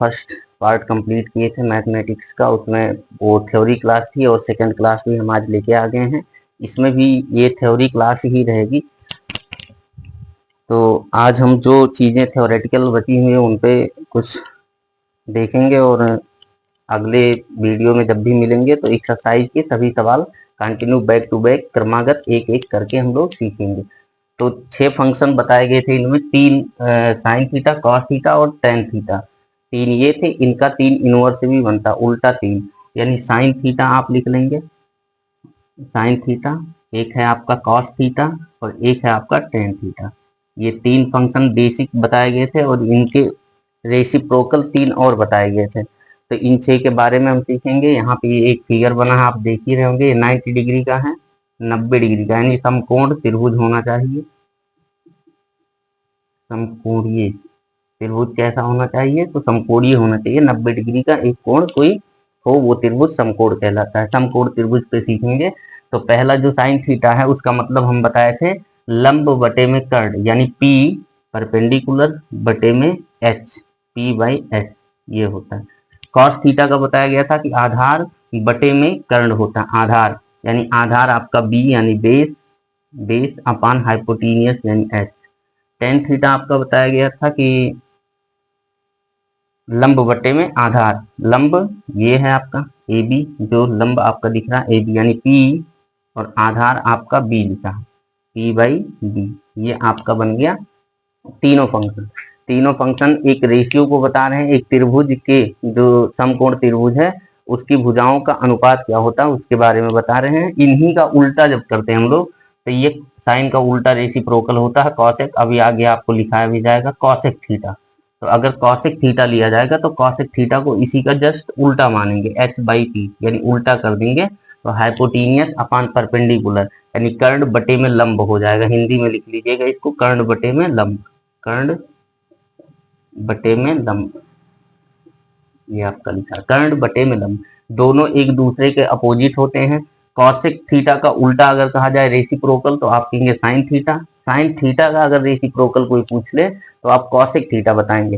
First part complete किए थे mathematics का, उसमें वो थ्योरी क्लास थी और सेकंड क्लास भी हम आज लेके आ गए हैं। इसमें भी ये थ्योरी क्लास ही रहेगी। तो आज हम जो चीज़ें थ्योरेटिकल बची हुई हैं उन पे कुछ देखेंगे और अगले वीडियो में जब भी मिलेंगे तो एक्सरसाइज के सभी सवाल कंटिन्यू बैक टू बैक क्रमागत एक एक करके हम लोग सीखेंगे। तो 6 फंक्शन बताए गए थे, इनमें 3 साइन थीटा, कॉस थीटा और टेन थीटा, 3 ये थे। इनका 3 इनवर्स भी बनता, उल्टा 3, यानी साइन थीटा आप लिख लेंगे, साइन थीटा, एक है आपका कॉस थीटा और एक है आपका टेन थीटा। ये 3 फंक्शन बेसिक बताए गए थे और इनके रेसिप्रोकल 3 और बताए गए थे। तो इन 6 के बारे में हम सीखेंगे। यहाँ पे ये एक फिगर बना है, आप देख ही रहे होंगे, ये 90 डिग्री का है, 90 डिग्री का, यानी समकोण त्रिभुज होना चाहिए। समकोणीय त्रिभुज कैसा होना चाहिए? तो समकोणीय होना चाहिए। 90 डिग्री का एक कोण कोई हो वो त्रिभुज समकोण कहलाता है। समकोण त्रिभुज पे सीखेंगे। तो पहला जो साइन थीटा है उसका मतलब हम बताए थे लंब बटे में कर्ण, यानी पी परपेंडिकुलर बटे में एच, पी बाई एच ये होता है। कॉस थीटा का बताया गया था कि आधार बटे में कर्ण होता है। आधार यानी आधार आपका बी यानी बेस, बेस अपान हाइपोटेनियस यानी एच। टेन थीटा आपका बताया गया था कि लंब बटे में आधार, लंब ये है आपका ए बी, जो लंब आपका दिख रहा है ए बी यानी पी, और आधार आपका बी लिखा है, पी बाई बी। ये आपका बन गया तीनों फंक्शन। तीनों फंक्शन एक रेशियो को बता रहे हैं। एक त्रिभुज के जो समकोण त्रिभुज है उसकी भुजाओं का अनुपात क्या होता है उसके बारे में बता रहे हैं। इन्हीं का उल्टा जब करते हैं हम लोग तो ये साइन का उल्टा रेसिप्रोकल होता है कॉसेक। अभी आगे आपको लिखाया भी जाएगा कॉसेक थीटा। तो अगर कॉसेक थीटा लिया जाएगा तो कॉसेक थीटा को इसी का जस्ट उल्टा मानेंगे, एच बाई पी, यानी उल्टा कर देंगे तो हाइपोटेनियस अपान परपेंडिकुलर यानी कर्ण बटे में लंब हो जाएगा। हिंदी में लिख लीजिएगा इसको, कर्ण बटे में लंब, कर्ण बटे में लंब, ये आपका लिखा कर्ण बटे में लंब। दोनों एक दूसरे के अपोजिट होते हैं। कॉसेक थीटा का उल्टा अगर कहा जाए रेसिप्रोकल तो आप कहेंगे साइन थीटा। साइन थीटा का अगर रेसिप्रोकल कोई पूछ ले तो आप कॉसेक थीटा बताएंगे।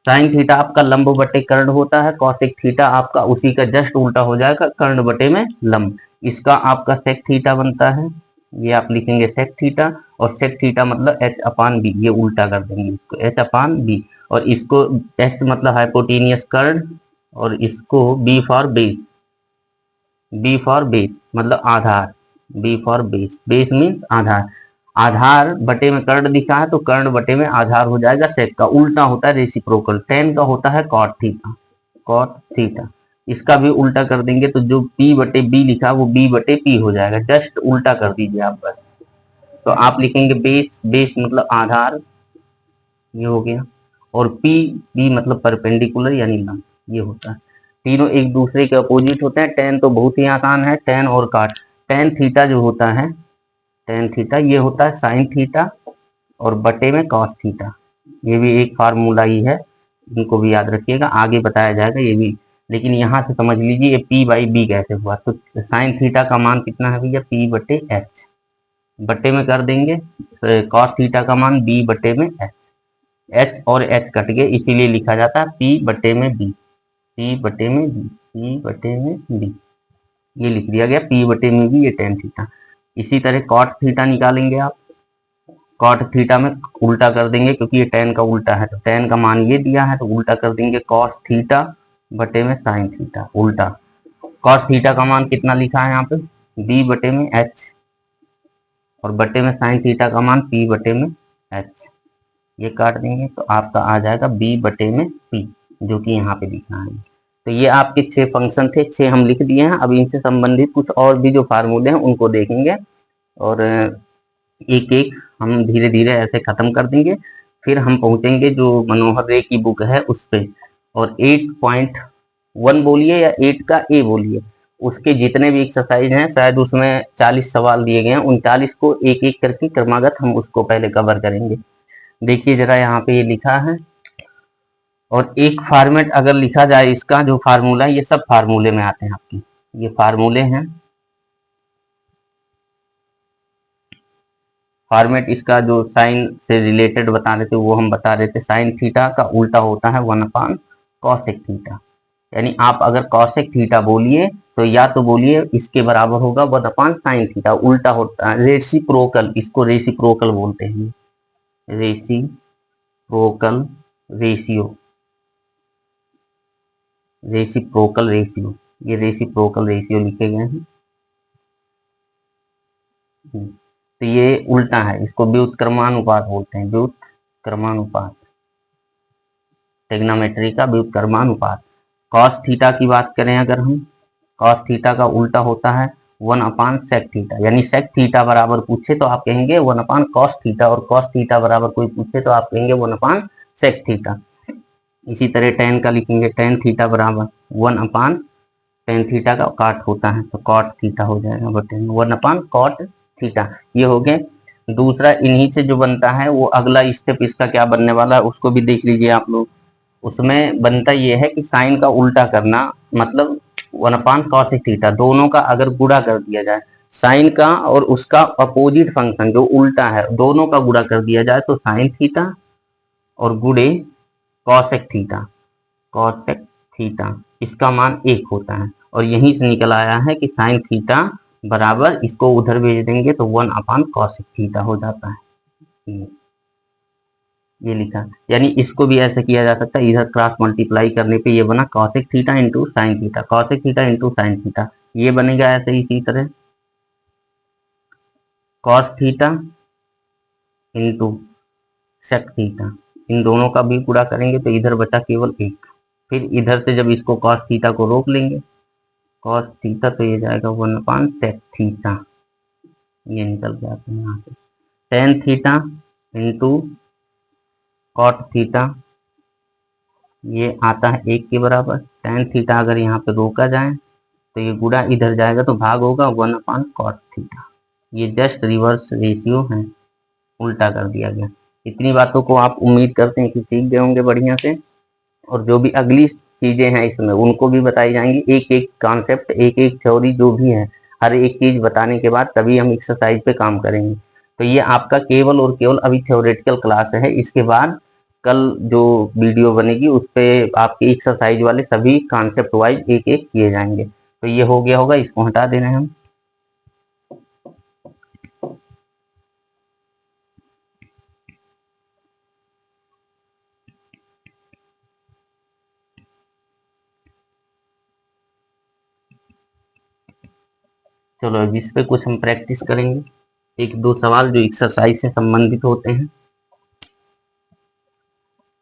साइन थीटा आपका लंब बटे कर्ण होता है, कॉसेक थीटा आपका उसी का जस्ट उल्टा हो जाएगा, कर्ण बटे में लंब। इसका आपका सेक थीटा बनता है, ये आप लिखेंगे सेक थीटा, और सेक थीटा मतलब एच अपान बी, ये उल्टा कर देंगे इसको, एच अपान बी, और इसको एच मतलब हाइपोटेनियस कर्ण, और इसको B for base, B for base मतलब आधार, B for base, base means आधार। आधार बटे में कर्ण दिखा है तो कर्ण बटे में आधार हो जाएगा सेक का, उल्टा होता है रेसिप्रोकल। टेन का होता है कॉट थीटा, कॉट थीटा। इसका भी उल्टा कर देंगे तो जो पी बटे बी लिखा वो बी बटे पी हो जाएगा, जस्ट उल्टा कर दीजिए आप बस। तो आप लिखेंगे बेस, बेस मतलब आधार, ये हो गया, और पी, पी मतलब परपेंडिकुलर यानी लंब, ये होता है। तीनों एक दूसरे के अपोजिट होते हैं। टेन तो बहुत ही आसान है, टेन और काट। टेन थीटा जो होता है, टेन थीटा ये होता है साइन थीटा और बटे में कॉस थीटा। ये भी एक फार्मूला ही है, इनको भी याद रखिएगा, आगे बताया जाएगा ये भी। लेकिन यहाँ से समझ लीजिए ये पी बाई बी कैसे हुआ। तो साइन थीटा का मान कितना है भैया, पी बटे एच, बटे में कर देंगे कॉस थीटा का मान बी बटे में एच। एच और एच कट गए इसीलिए लिखा जाता है पी बटे में बी, पी बटे में बी, पी बटे में बी, ये लिख दिया गया पी बटे में बी, ये टेन थीटा। इसी तरह कॉट थीटा निकालेंगे आप, कॉट थीटा में उल्टा कर देंगे क्योंकि ये टेन का उल्टा है, तो टेन का मान ये दिया है तो उल्टा कर देंगे कॉस थीटा बटे में साइन थीटा, उल्टा। कॉस थीटा का मान कितना लिखा है यहाँ पे, बी बटे में एच, और बटे में साइन थीटा का मान पी बटे में एच, ये काट देंगे तो आपका आ जाएगा बी बटे में पी, जो कि यहाँ पे लिखना है। तो ये आपके 6 फंक्शन थे, 6 हम लिख दिए हैं। अब इनसे संबंधित कुछ और भी जो फार्मूले हैं उनको देखेंगे और एक एक हम धीरे धीरे ऐसे खत्म कर देंगे। फिर हम पहुंचेंगे जो मनोहर रे की बुक है उस पे, और 8.1 बोलिए या 8 का ए बोलिए, उसके जितने भी एक्सरसाइज हैं, शायद उसमें 40 सवाल दिए गए हैं, उन 40 को एक एक करके क्रमागत हम उसको पहले कवर करेंगे। देखिए जरा यहाँ पे ये लिखा है, और एक फॉर्मेट अगर लिखा जाए इसका जो फार्मूला है, ये सब फार्मूले में आते हैं आपके, ये फार्मूले हैं। फॉर्मेट इसका जो साइन से रिलेटेड बता रहे थे वो हम बता रहे थे, साइन थीटा का उल्टा होता है 1 अपान कॉसेक थीटा। यानी आप अगर कॉसेक थीटा बोलिए तो या तो बोलिए इसके बराबर होगा 1/sin थीटा, उल्टा होता है रेसिप्रोकल, इसको रेसिप्रोकल बोलते हैं, रेसिप्रोकल रेशियो, रेसिप्रोकल रेशियो, ये रेसिप्रोकल रेशियो लिखे गए हैं। तो ये उल्टा है, इसको व्युत्क्रमानुपात बोलते हैं, व्युत्क्रमानुपात, ट्रिग्नोमेट्री का व्युत्क्रमानुपात। कॉस थीटा की बात करें अगर हम, कॉस थीटा का उल्टा होता है 1/sec थीटा, यानी sec थीटा बराबर पूछे तो आप कहेंगे 1/cos थीटा, और cos थीटा बराबर कोई पूछे तो आप कहेंगे 1/sec थीटा। इसी तरह tan का लिखेंगे, tan थीटा बराबर 1/tan थीटा का काट होता है तो cot थीटा हो जाएगा, बटे 1/cot थीटा। ये हो गए। दूसरा इन्हीं से जो बनता है वो अगला स्टेप इसका क्या बनने वाला है उसको भी देख लीजिए आप लोग। उसमें बनता ये है कि साइन का उल्टा करना, मतलब 1/cos थीटा, दोनों का अगर गुणा कर दिया जाए, साइन का और उसका अपोजिट फंक्शन जो उल्टा है दोनों का गुणा कर दिया जाए तो साइन थीटा और गुणे कॉसेक थीटा, कॉसेक थीटा इसका मान 1 होता है। और यहीं से निकल आया है कि साइन थीटा बराबर, इसको उधर भेज देंगे तो 1/cosec थीटा हो जाता है, ये लिखा। यानी इसको भी ऐसे किया जा सकता है, इधर क्रॉस मल्टीप्लाई करने पे ये बना cosec theta into sine theta, cosec theta into sine theta, ये बनेगा ऐसे इसी तरह cos theta into sec theta, इन दोनों का भी गुणा करेंगे तो इधर बचा केवल 1। फिर इधर से जब इसको cos थीटा को रोक लेंगे, cos थीटा तो ये जाएगा 1/sec थीटा, ये निकल के आते हैं यहाँ से, tan theta into cot theta, ये आता है 1 के बराबर। tan थीटा अगर यहाँ पे रोका जाए तो ये गुणा इधर जाएगा तो भाग होगा 1/cot थीटा। ये जस्ट रिवर्स रेशियो है, उल्टा कर दिया गया। इतनी बातों को आप उम्मीद करते हैं कि सीख गए होंगे बढ़िया से, और जो भी अगली चीजें हैं इसमें उनको भी बताई जाएंगी, एक एक कॉन्सेप्ट, एक एक थ्योरी जो भी है, हर एक चीज बताने के बाद तभी हम एक्सरसाइज पे काम करेंगे। तो ये आपका केवल और केवल अभी थ्योरेटिकल क्लास है, इसके बाद कल जो वीडियो बनेगी उस पर आपके एक्सरसाइज वाले सभी कॉन्सेप्ट वाइज एक एक किए जाएंगे। तो ये हो गया होगा, इसको हटा देना है हम। चलो अब इस पे कुछ हम प्रैक्टिस करेंगे, एक दो सवाल जो एक्सरसाइज से संबंधित होते हैं,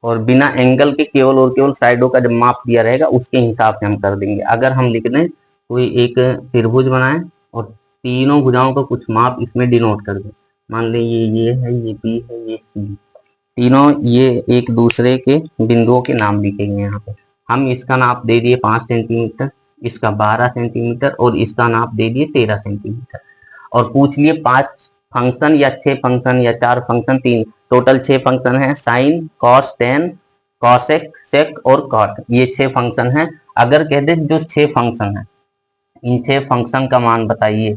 और बिना एंगल के केवल और केवल साइडों का जब माप दिया रहेगा उसके हिसाब से हम कर देंगे। अगर हम लिख दें कोई एक त्रिभुज बनाए और तीनों भुजाओं का कुछ माप इसमें डिनोट कर दें, मान लें ये है, ये बी है, ये सी, तीनों ये एक दूसरे के बिंदुओं के नाम लिखे गए यहाँ पे। हम इसका नाप दे दिए 5 सेंटीमीटर, इसका 12 सेंटीमीटर और इसका नाप दे दिए 13 सेंटीमीटर, और पूछ लिए 5 फंक्शन या 6 फंक्शन या 4 फंक्शन, तीन टोटल 6 फंक्शन है, sine cos tan cosec sec और कॉट, ये 6 फंक्शन है। अगर कह दे जो 6 फंक्शन है इन 6 फंक्शन का मान बताइए,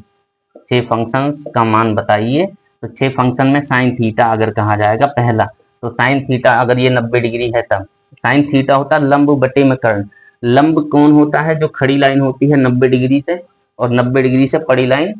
6 फंक्शन का मान बताइए, तो 6 फंक्शन में साइन थीटा अगर कहा जाएगा पहला, तो साइन थीटा अगर ये 90 डिग्री है तब साइन थीटा होता है लंब बटे में कर्ण। लंब कौन होता है? जो खड़ी लाइन होती है 90 डिग्री से, और 90 डिग्री से पड़ी लाइन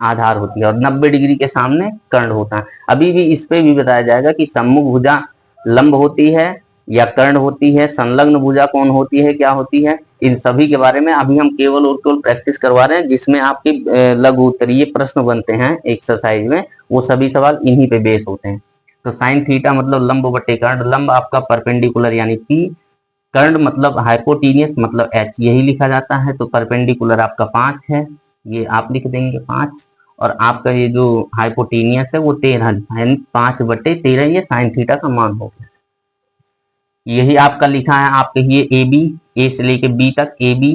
आधार होती है, और 90 डिग्री के सामने कर्ण होता है। अभी भी इस पे भी बताया जाएगा कि सम्मुख भुजा लंब होती है या कर्ण होती है, संलग्न भुजा कौन होती है, क्या होती है, इन सभी के बारे में अभी हम केवल और केवल प्रैक्टिस करवा रहे हैं, जिसमें आपके लघु उत्तरीय प्रश्न बनते हैं एक्सरसाइज में, वो सभी सवाल इन्हीं पे बेस होते हैं। तो साइन थीटा मतलब लंब बटे कर्ण, लंब आपका परपेंडिकुलर यानी पी, कर्ण मतलब हाइपोटीनियस मतलब एच, यही लिखा जाता है। तो परपेंडिकुलर आपका 5 है, ये आप लिख देंगे 5, और आपका ये जो हाइपोटीनियस है वो 13 यानी 5/13, ये साइन थीटा का मान हो गया। यही आपका लिखा है, आप कहिए ए बी, ए से लेके बी तक ए बी,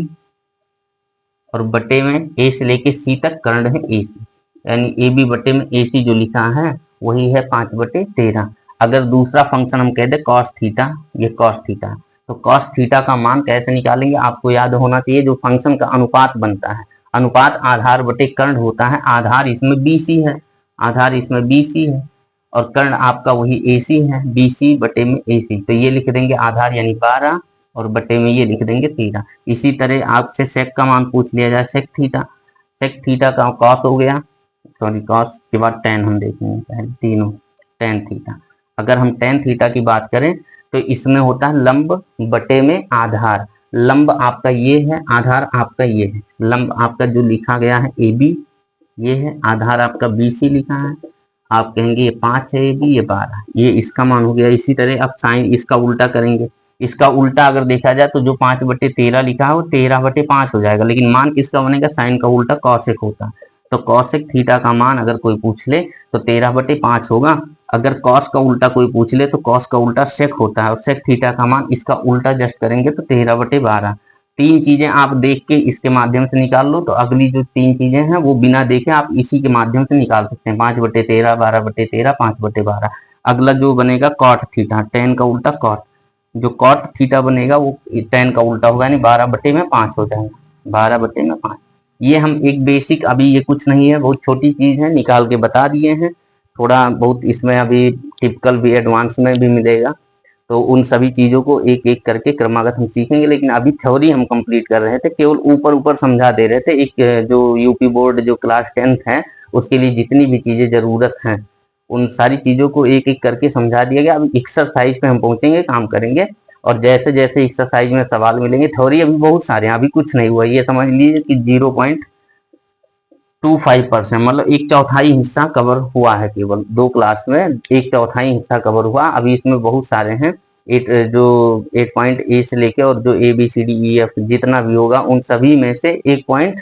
और बटे में ए से लेके सी तक कर्ण है ए सी, यानी ए बी बटे में ए सी जो लिखा है वही है 5/13। अगर दूसरा फंक्शन हम कह दे कॉस थीटा, ये कॉस थीटा, तो कॉस थीटा का मान कैसे निकालेंगे आपको याद होना चाहिए, जो फंक्शन का अनुपात बनता है, अनुपात आधार बटे कर्ण होता है, आधार इसमें BC है, आधार इसमें BC है, और कर्ण आपका वही AC है, BC बटे में AC। तो ये लिख देंगे आधार यानी 12 और बटे में ये लिख देंगे थीटा। इसी तरह आपसे सेक का मान पूछ लिया जाए, सेक थीटा का कॉस हो गया, सॉरी कॉस के बाद टेन हम देखेंगे पहले, तीनों टेन थीटा। अगर हम टेन थीटा की बात करें तो इसमें होता है लंब बटे में आधार। लंब आपका ये है, आधार आपका ये है। लंब आपका जो लिखा गया है ए बी ये है, आधार आपका बी सी लिखा है। आप कहेंगे ये 5 है, ए बी ये 12, ये इसका मान हो गया। इसी तरह आप साइन इसका उल्टा करेंगे, इसका उल्टा अगर देखा जाए तो जो 5/13 लिखा है वो 13/5 हो जाएगा, लेकिन मान किसका बनेगा, साइन का उल्टा कॉसेक होता है। तो कॉसेक थीटा का मान अगर कोई पूछ ले तो 13/5 होगा। अगर कॉस का उल्टा कोई पूछ ले तो कॉस का उल्टा सेक होता है, और सेक थीटा का मान इसका उल्टा जस्ट करेंगे तो 13/12। तीन चीजें आप देख के इसके माध्यम से निकाल लो, तो अगली जो तीन चीजें हैं वो बिना देखे आप इसी के माध्यम से निकाल सकते हैं। 5/13, 12/13, 5/12। अगला जो बनेगा कॉट थीटा, टेन का उल्टा कॉट, जो कॉट थीटा बनेगा वो टेन का उल्टा होगा, यानी 12/5 हो जाएगा, 12/5। ये हम एक बेसिक, अभी ये कुछ नहीं है, बहुत छोटी चीज है, निकाल के बता दिए हैं। थोड़ा बहुत इसमें अभी टिपिकल भी एडवांस में भी मिलेगा, तो उन सभी चीजों को एक एक करके क्रमागत हम सीखेंगे। लेकिन अभी थ्योरी हम कंप्लीट कर रहे थे, केवल ऊपर ऊपर समझा दे रहे थे। एक जो यूपी बोर्ड जो क्लास 10th है उसके लिए जितनी भी चीजें जरूरत हैं उन सारी चीजों को एक एक करके समझा दिया गया। अभी एक्सरसाइज पे हम पहुंचेंगे, काम करेंगे, और जैसे जैसे एक्सरसाइज में सवाल मिलेंगे, थ्योरी अभी बहुत सारे हैं, अभी कुछ नहीं हुआ। ये समझ लीजिए कि 0.25%, मतलब एक चौथाई हिस्सा कवर हुआ है, केवल 2 क्लास में एक चौथाई हिस्सा कवर हुआ। अभी इसमें बहुत सारे हैं, जो 8 से लेके और जो ABCDEF जितना भी होगा उन सभी में से 1 पॉइंट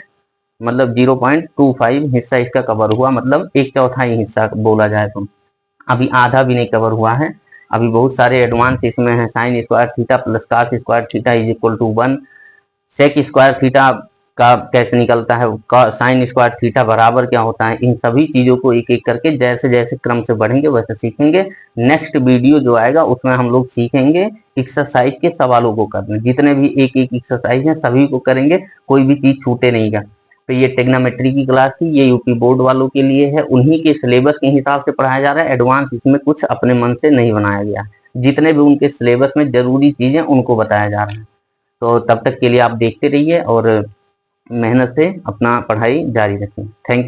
मतलब 0.25 हिस्सा इसका कवर हुआ, मतलब एक चौथाई हिस्सा बोला जाए तो। अभी आधा भी नहीं कवर हुआ है। अभी बहुत सारे एडवांस इसमें है, sine square theta plus cos square theta is equal to 1, sec square theta का कैसे निकलता है, साइन स्क्वायर थीटा बराबर क्या होता है। इन सभी चीजों को एक एक करके जैसे जैसे क्रम से बढ़ेंगे वैसे सीखेंगे। नेक्स्ट वीडियो जो आएगा उसमें हम लोग सीखेंगे एक्सरसाइज के सवालों को करना, जितने भी एक एक एक्सरसाइज है सभी को करेंगे, कोई भी चीज छूटे नहीं का। तो ये टेग्नोमेट्री की क्लास थी, ये यूपी बोर्ड वालों के लिए है, उन्हीं के सिलेबस के हिसाब से पढ़ाया जा रहा है। एडवांस इसमें कुछ अपने मन से नहीं बनाया गया, जितने भी उनके सिलेबस में जरूरी चीजें उनको बताया जा रहा है। तो तब तक के लिए आप देखते रहिए और मेहनत से अपना पढ़ाई जारी रखें। Thank you.